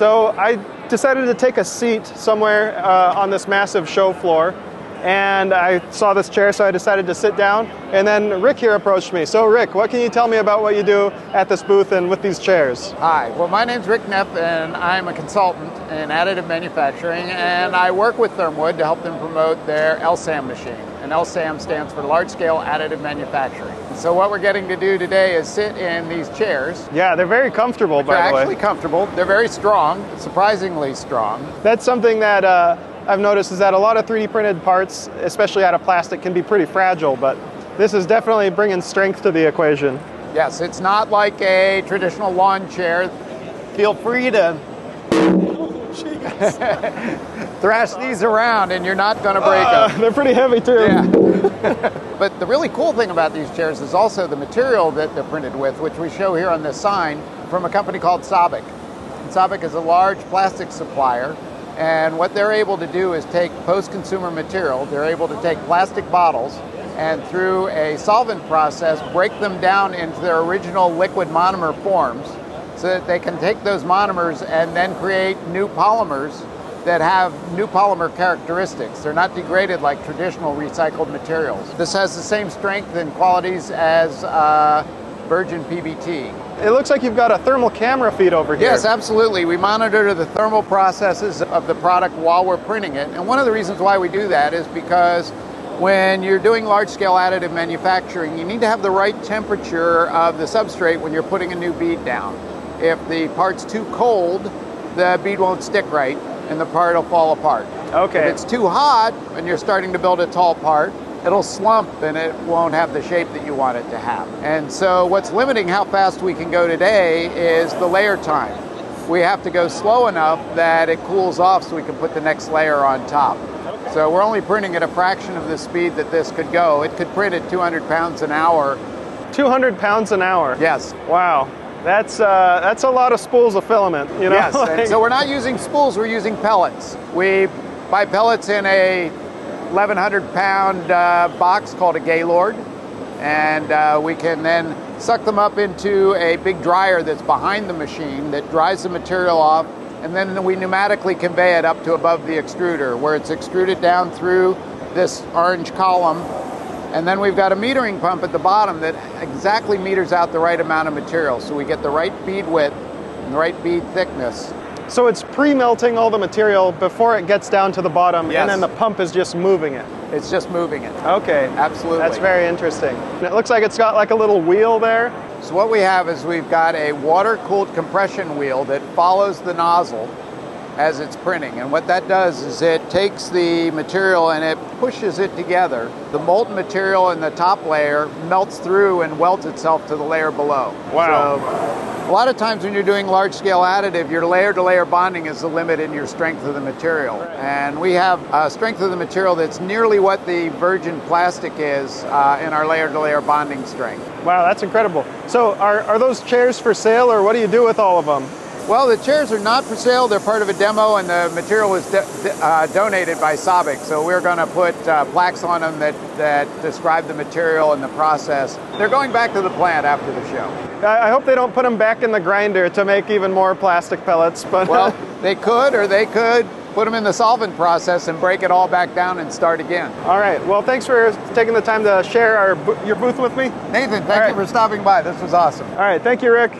So I decided to take a seat somewhere on this massive show floor, and I saw this chair, so I decided to sit down. And then Rick here approached me. So Rick, what can you tell me about what you do at this booth and with these chairs? Hi, well my name's Rick Neff and I'm a consultant in additive manufacturing, and I work with Thermwood to help them promote their LSAM machine. And LSAM stands for Large Scale Additive Manufacturing. So what we're getting to do today is sit in these chairs. Yeah, they're very comfortable, by the way. They're actually comfortable. They're very strong, surprisingly strong. That's something that I've noticed, is that a lot of 3D printed parts, especially out of plastic, can be pretty fragile, but this is definitely bringing strength to the equation. Yes, it's not like a traditional lawn chair. Feel free to thrash these around and you're not going to break them. They're pretty heavy too. Yeah. But the really cool thing about these chairs is also the material that they're printed with, which we show here on this sign, from a company called Sabic. And Sabic is a large plastic supplier. And what they're able to do is take post-consumer material. They're able to take plastic bottles and through a solvent process break them down into their original liquid monomer forms so that they can take those monomers and then create new polymers that have new polymer characteristics. They're not degraded like traditional recycled materials. This has the same strength and qualities as virgin PBT. It looks like you've got a thermal camera feed over here. Yes, absolutely. We monitor the thermal processes of the product while we're printing it. And one of the reasons why we do that is because when you're doing large-scale additive manufacturing, you need to have the right temperature of the substrate when you're putting a new bead down. If the part's too cold, the bead won't stick right and the part will fall apart. Okay. If it's too hot and you're starting to build a tall part, it'll slump and it won't have the shape that you want it to have. And so what's limiting how fast we can go today is the layer time. We have to go slow enough that it cools off so we can put the next layer on top. Okay. So we're only printing at a fraction of the speed that this could go. It could print at 200 pounds an hour. 200 pounds an hour? Yes. Wow. That's a lot of spools of filament, you know? Yes, and so we're not using spools, we're using pellets. We buy pellets in a 1,100 pound box called a Gaylord, and we can then suck them up into a big dryer that's behind the machine that dries the material off, and then we pneumatically convey it up to above the extruder where it's extruded down through this orange column, and then we've got a metering pump at the bottom that exactly meters out the right amount of material so we get the right bead width and the right bead thickness. So it's pre-melting all the material before it gets down to the bottom, yes. And then the pump is just moving it. It's just moving it. Okay. Absolutely. That's very interesting. And it looks like it's got like a little wheel there. So what we have is we've got a water-cooled compression wheel that follows the nozzle as it's printing. And what that does is it takes the material and it pushes it together. The molten material in the top layer melts through and welds itself to the layer below. Wow. So, a lot of times when you're doing large-scale additive, your layer-to-layer bonding is the limit in your strength of the material. Right. And we have a strength of the material that's nearly what the virgin plastic is in our layer-to-layer bonding strength. Wow, that's incredible. So are those chairs for sale, or what do you do with all of them? Well, the chairs are not for sale. They're part of a demo, and the material was donated by Sabic. So we're going to put plaques on them that describe the material and the process. They're going back to the plant after the show. I hope they don't put them back in the grinder to make even more plastic pellets. But well, they could, or they could put them in the solvent process and break it all back down and start again. All right. Well, thanks for taking the time to share your booth with me. Nathan, thank you for stopping by. This was awesome. All right. Thank you, Rick.